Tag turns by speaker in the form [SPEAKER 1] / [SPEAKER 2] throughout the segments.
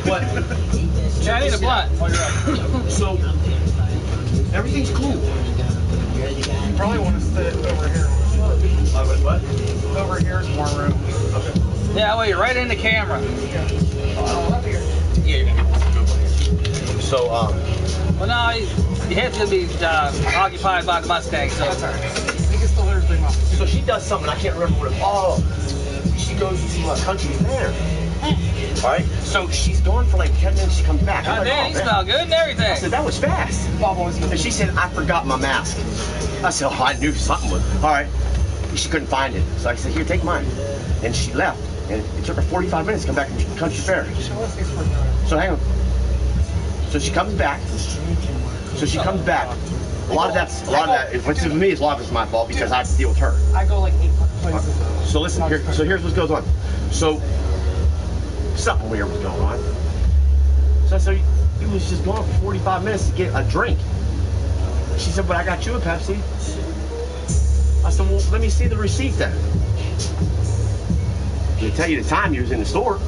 [SPEAKER 1] What?
[SPEAKER 2] Yeah, I need a blunt.
[SPEAKER 1] So, everything's cool.
[SPEAKER 3] You probably want to sit over here.
[SPEAKER 1] What?
[SPEAKER 3] Over here is more room.
[SPEAKER 1] Okay.
[SPEAKER 2] Yeah, well, you're right in the camera.
[SPEAKER 1] Yeah. So,
[SPEAKER 2] Well, no, your head's gonna be occupied by the Mustang, so.
[SPEAKER 3] That's alright. You can still hear his big mouth.
[SPEAKER 1] so she does something, I can't remember what it was. Oh, she goes to a country fair. Alright, so she's gone for like 10 minutes, she comes back.
[SPEAKER 2] God
[SPEAKER 1] I'm like,
[SPEAKER 2] damn,
[SPEAKER 1] oh,
[SPEAKER 2] you
[SPEAKER 1] man.
[SPEAKER 2] smell good and everything.
[SPEAKER 1] I said, that was fast. And she said, I forgot my mask. I said, oh, I knew something was. Alright. She couldn't find it. So I said, here, take mine. And she left. And it took her 45 minutes to come back from the country fair. So hang on. So she comes back. A lot of that, if it's me, a lot of it's my fault because I have to deal with her.
[SPEAKER 3] I go like 8 places.
[SPEAKER 1] So listen, here's what goes on. So something weird was going on. So I said, you was just gone for 45 minutes to get a drink. She said, but I got you a Pepsi. I said, well, let me see the receipt then. To tell you the time you was in the store.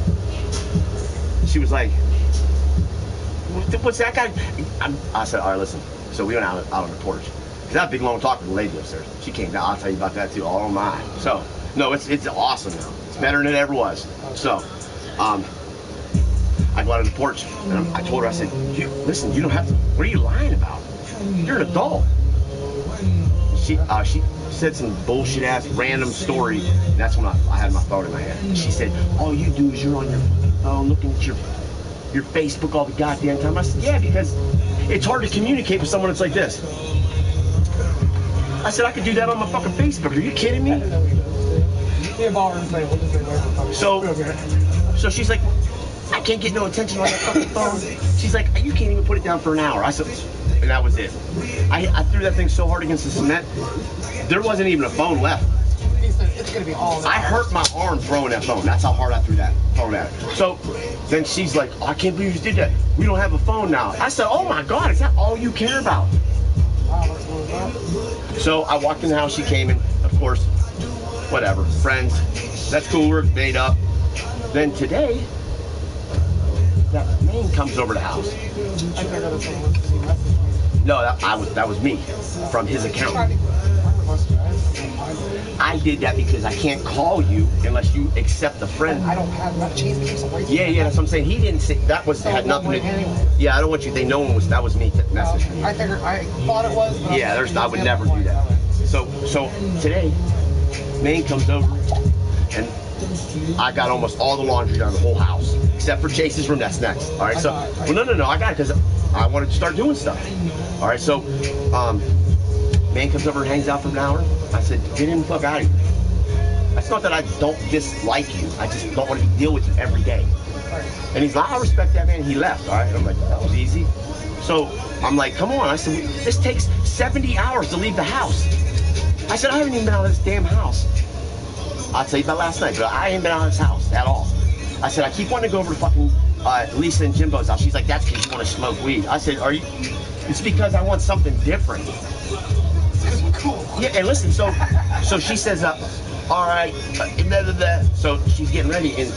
[SPEAKER 1] She was like, what's that guy? I said, all right, listen. So we went out on the porch. Because I had a big long talk with the lady upstairs. She came down. I'll tell you about that too. Oh my. So, no, it's awesome now. It's better than it ever was. So, I go out on the porch and I told her, I said, listen, you don't have to, what are you lying about? You're an adult. She said some bullshit ass random story. And that's when I had my phone in my hand. She said, all you do is you're on your phone looking at your Facebook all the goddamn time. I said, yeah, because it's hard to communicate with someone that's like this. I said, I could do that on my fucking Facebook. Are you kidding me? So she's like, I can't get no attention on that fucking phone. She's like, you can't even put it down for an hour. I said, and that was it. I threw that thing so hard against the cement, there wasn't even a phone left.
[SPEAKER 3] It's gonna be all
[SPEAKER 1] I hurt my arm throwing that phone. That's how hard I threw that phone at her. So then she's like, oh, I can't believe you did that. We don't have a phone now. I said, oh my God, is that all you care about? So I walked in the house, she came in, of course, whatever, friends. That's cool, we're made up. Then today, that man comes over the house. No, that was me, from his account. I did that because I can't call you unless you accept the friend.
[SPEAKER 3] I don't have enough cheese cakes.
[SPEAKER 1] Yeah, that's what I'm saying. He didn't say that had nothing to do. Yeah, I don't want you. They know that was me messaging you.
[SPEAKER 3] I thought it was. But
[SPEAKER 1] yeah, I would never do that. So today, Maine comes over, and I got almost all the laundry done, the whole house, except for Chase's room. That's next. All right. So no, I got it because I wanted to start doing stuff. All right. So man comes over and hangs out for an hour. I said, get him the fuck out of here. It's not that I don't dislike you. I just don't want to deal with you every day. And he's like, I respect that, man. He left, all right? And I'm like, that was easy. So I'm like, come on. I said, this takes 70 hours to leave the house. I said, I haven't even been out of this damn house. I'll tell you about last night, but I ain't been out of this house at all. I said, I keep wanting to go over to fucking Lisa and Jimbo's house. She's like, that's because you want to smoke weed. I said, it's because I want something different.
[SPEAKER 3] Cool.
[SPEAKER 1] Yeah, and listen, so she says, all right, so she's getting ready, and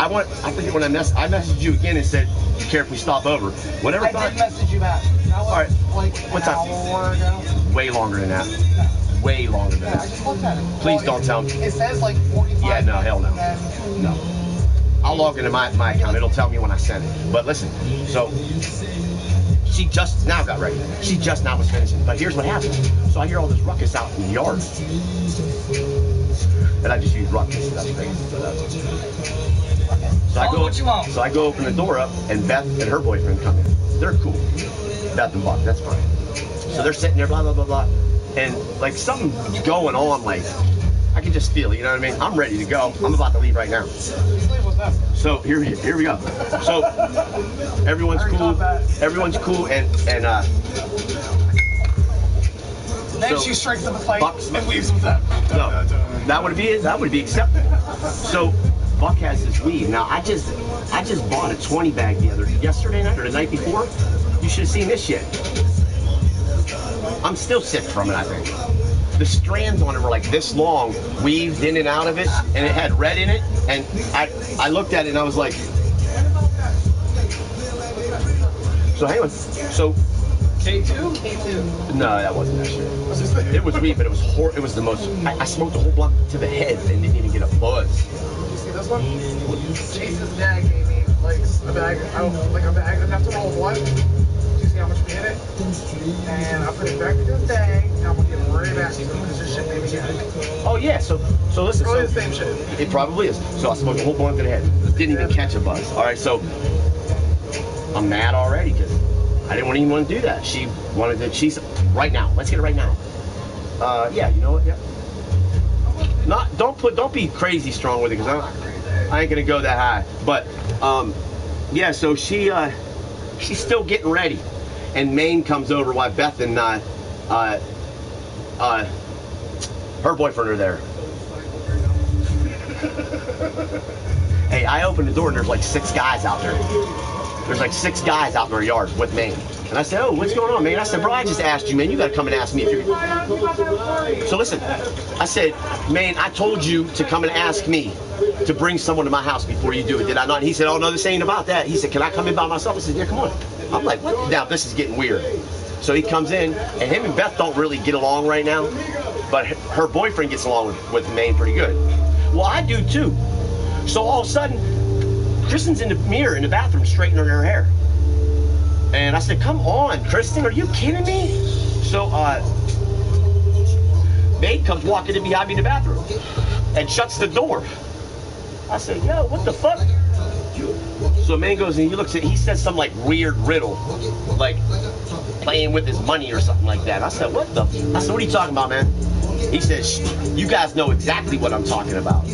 [SPEAKER 1] I forget when I messaged you again and said, you care if we stop over? Whatever.
[SPEAKER 3] I did message you back. That was
[SPEAKER 1] all right.
[SPEAKER 3] Like
[SPEAKER 1] what's
[SPEAKER 3] an hour ago.
[SPEAKER 1] Way longer than that. No. Way longer than that.
[SPEAKER 3] I just looked at it.
[SPEAKER 1] Please don't tell me.
[SPEAKER 3] It says like 45.
[SPEAKER 1] Yeah, no, hell no.
[SPEAKER 3] Then,
[SPEAKER 1] no. I'll log into my account. It'll tell me when I send it. But listen, so she just now got ready. She just now was finishing. But here's what happened. So I hear all this ruckus out in the yard. And I just use ruckus. That's crazy. So I go open the door up, and Beth and her boyfriend come in. They're cool. Beth and Buck, that's fine. So they're sitting there, blah, blah, blah, blah. And like something's going on, like I can just feel it, you know what I mean? I'm ready to go. I'm about to leave right now. So here we go. So everyone's cool, and
[SPEAKER 3] then
[SPEAKER 1] so
[SPEAKER 3] she strikes up a fight
[SPEAKER 1] Buck,
[SPEAKER 3] and leaves with them.
[SPEAKER 1] No, that would be acceptable. So Buck has this weed. Now I just bought a 20 bag yesterday night or the night before. You should have seen this shit. I'm still sick from it, I think. The strands on it were like this long, weaved in and out of it, and it had red in it. And I looked at it and I was like, So hang on. So
[SPEAKER 2] K2?
[SPEAKER 1] no, that wasn't that shit. It was weed, but it was it was the most. I smoked the whole blunt to the head and didn't even get a buzz.
[SPEAKER 3] You see this one? Chase's dad gave me like a bag, like a bag enough to roll one. Do you see how much we hit it? And I put it back into his bag, and I'm gonna give it right back to him because this shit made me get it.
[SPEAKER 1] Oh yeah, so listen.
[SPEAKER 3] Probably
[SPEAKER 1] So
[SPEAKER 3] the same shit.
[SPEAKER 1] it probably is. So I smoked the whole blunt to the head. Didn't even catch a buzz. All right, so I'm mad already because I didn't even want to do that. She wanted to. She's right now. Let's get it right now. Yeah, you know what? Yeah. Don't be crazy strong with it because I ain't gonna go that high. But yeah. So she's still getting ready, and Maine comes over while Beth and her boyfriend are there. Hey, I opened the door and there's like 6 guys out there. There's like 6 guys out in our yard with Maine. And I said, oh, what's going on, man? I said, bro, I just asked you, man. You got to come and ask me if you're... So listen, I said, man, I told you to come and ask me to bring someone to my house before you do it, did I not? And he said, oh, no, this ain't about that. He said, can I come in by myself? I said, yeah, come on. I'm like, what? Now, this is getting weird. So he comes in, and him and Beth don't really get along right now, but her boyfriend gets along with Maine pretty good. Well, I do too. So all of a sudden, Kristen's in the mirror in the bathroom straightening her hair. And I said, come on, Kristen, are you kidding me? So, Maine comes walking in behind me in the bathroom and shuts the door. I said, yo, what the fuck? So Maine goes and he looks at, he says some like weird riddle, like playing with his money or something like that. I said, what the? I said, what are you talking about, man? He says, you guys know exactly what I'm talking about.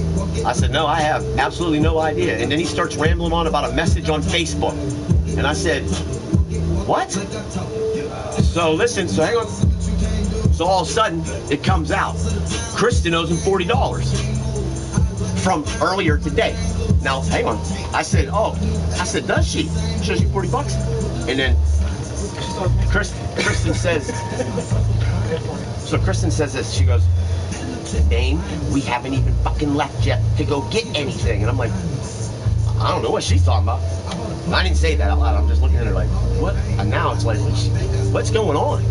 [SPEAKER 1] I said, no, I have absolutely no idea. And then he starts rambling on about a message on Facebook. And I said, what? So listen, so hang on. So all of a sudden, it comes out. Kristen owes him $40 from earlier today. Now, hang on. I said, oh. I said, does she? She owes you $40? And then Kristen says, so Kristen says this. She goes, Maine, we haven't even fucking left yet to go get anything. And I'm like, I don't know what she's talking about. I didn't say that out loud. I'm just looking at her like, what? And now it's like, what's going on?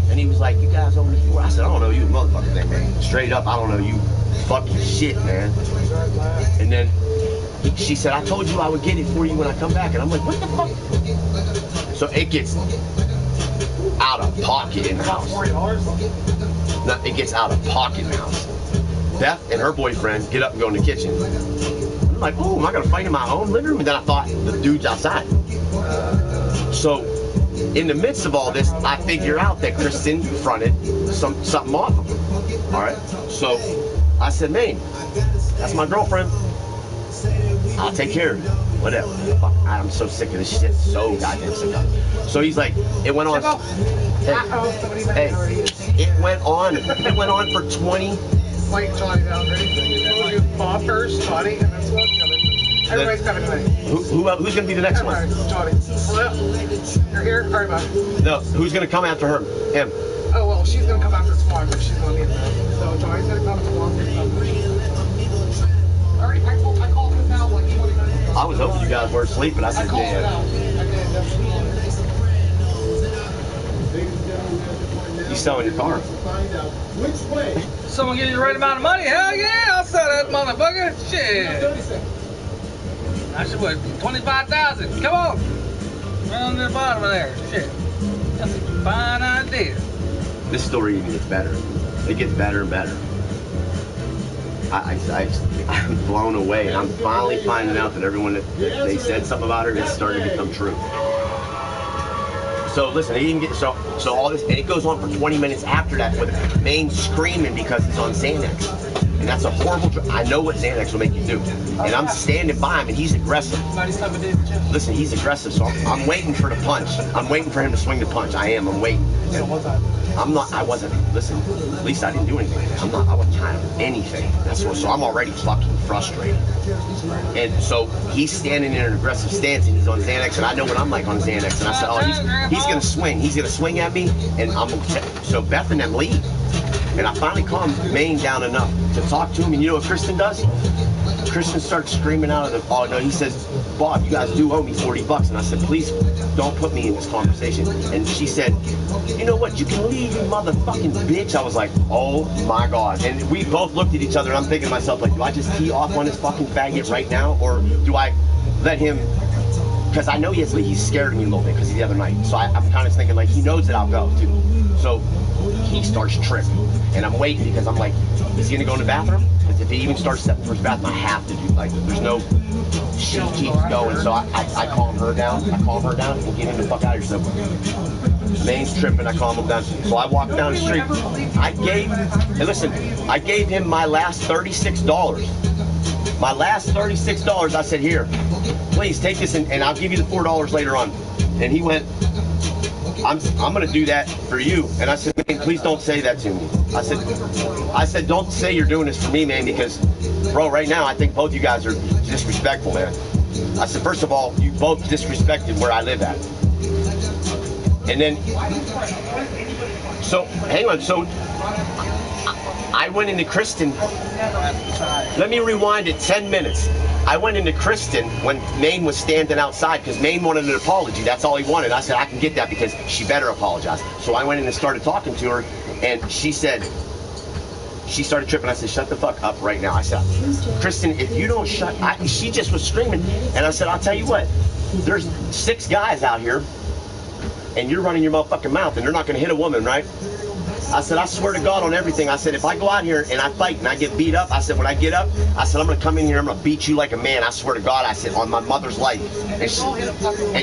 [SPEAKER 1] And he was like, you guys owe me $40. I said, I don't know you motherfucking thing, man. Straight up, I don't know you fucking shit, man. And then she said, I told you I would get it for you when I come back. And I'm like, what the fuck? So it gets out of pocket in the house. No, it gets out of pocket in the house. Beth and her boyfriend get up and go in the kitchen. I'm like, oh, am I gonna fight in my own living room? And then I thought, the dude's outside. So in the midst of all this, I figure out that Kristen fronted something off of him. All right. So I said, Maine, that's my girlfriend. I'll take care of it. Whatever. Fuck, I'm so sick of this shit. So goddamn sick of it. So he's like, it went on. Hey, it went on. It went on for 20.
[SPEAKER 3] Like Johnny's out ready. Bob first, Johnny, and then Smoke coming. Everybody's coming tonight.
[SPEAKER 1] Who's gonna be the next one?
[SPEAKER 3] Johnny. Well, you're here? Alright, bye.
[SPEAKER 1] No, who's gonna come after her? Him.
[SPEAKER 3] Oh, well, she's gonna come after Swan, but she's gonna be there. So Johnny's gonna come to Swan. Alright, I called him now, like, he wanted to go.
[SPEAKER 1] I was hoping you guys were asleep, but I said,
[SPEAKER 3] called him out.
[SPEAKER 1] You selling your car?
[SPEAKER 2] Someone give you the right amount of money? Hell yeah, I'll sell that motherfucker. Shit. I should put 25,000. Come on. Right on the bottom of there. Shit. That's a fine idea.
[SPEAKER 1] This story even gets better. It gets better and better. I'm blown away, and I'm finally finding out that everyone that they said something about her is starting to become true. So listen, he didn't get so all this, and it goes on for 20 minutes after that with Maine screaming because he's on Xanax, and that's a horrible. I know what Xanax will make you do, and I'm standing by him, and he's aggressive. Listen, he's aggressive, so I'm waiting for the punch. I'm waiting for him to swing the punch. I'm waiting. I'm not. I wasn't. Listen, at least I didn't do anything. I wasn't trying to do anything. That's what. So I'm already fucking frustrated. And so he's standing in an aggressive stance, and he's on Xanax, and I know what I'm like on Xanax. And I said, oh, he's gonna swing. He's gonna swing at me, and so Beth and them leave. And I finally calmed Maine down enough to talk to him. And you know what Kristen does? Christian starts screaming out of the, oh no, he says, Bob, you guys do owe me $40. And I said, please don't put me in this conversation. And she said, you know what, you can leave, you motherfucking bitch. I was like, oh my God. And we both looked at each other and I'm thinking to myself, like, do I just tee off on this fucking faggot right now? Or do I let him, because I know he's scared of me a little bit because of the other night. So I'm kind of thinking like, he knows that I'll go too. So he starts tripping. And I'm waiting because I'm like, is he gonna go in the bathroom? Because if he even starts stepping for his bathroom, I have to do, like, there's no, she keeps going. So I calm her down. I calm her down and get him the fuck out of here. So Maine's tripping, I calm him down. So I walk down the street. I gave him my last $36. My last $36, I said, here, please take this and I'll give you the $4 later on. And he went, I'm gonna do that for you. And I said, man, please don't say that to me. I said, don't say you're doing this for me, man, because, bro, right now I think both you guys are disrespectful, man. I said, first of all, you both disrespected where I live at. And then, so, hang on, so I went into Kristen. Let me rewind it 10 minutes. I went into Kristen when Maine was standing outside because Maine wanted an apology. That's all he wanted. I said, I can get that because she better apologize. So I went in and started talking to her, and she said, she started tripping. I said, shut the fuck up right now. I said, Kristen, if you don't shut, she just was screaming. And I said, I'll tell you what, there's 6 guys out here, and you're running your motherfucking mouth, and they're not going to hit a woman, right? I said, I swear to God on everything. I said, if I go out here and I fight and I get beat up, I said, when I get up, I said, I'm going to come in here, I'm going to beat you like a man. I swear to God, I said, on my mother's life. And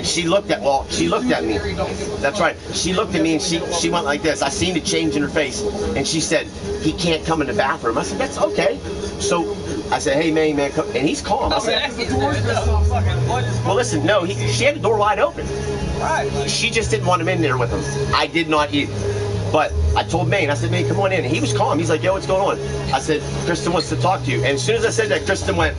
[SPEAKER 1] she looked at me. That's right. She looked at me and she went like this. I seen the change in her face. And she said, he can't come in the bathroom. I said, that's okay. So I said, hey, man, come. And he's calm. I said, well, listen, no, she had the door wide open. She just didn't want him in there with him. I did not either. But I told Maine, I said, Maine, come on in. And he was calm. He's like, yo, what's going on? I said, Kristen wants to talk to you. And as soon as I said that, Kristen went,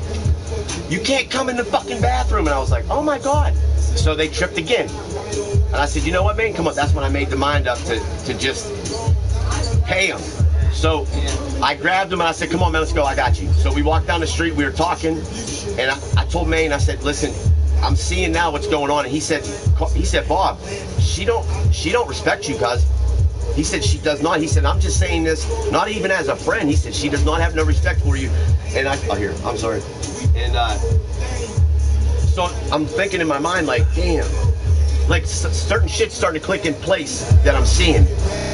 [SPEAKER 1] you can't come in the fucking bathroom. And I was like, oh my God. So they tripped again. And I said, you know what, Maine, come on. That's when I made the mind up to just pay him. So I grabbed him and I said, come on, man, let's go. I got you. So we walked down the street. We were talking. And I told Maine, I said, listen, I'm seeing now what's going on. And he said, Bob, she don't respect you, cuz. He said, she does not. He said, I'm just saying this, not even as a friend. He said, she does not have no respect for you. And I'm sorry. And so I'm thinking in my mind, like, damn, like certain shit's starting to click in place that I'm seeing.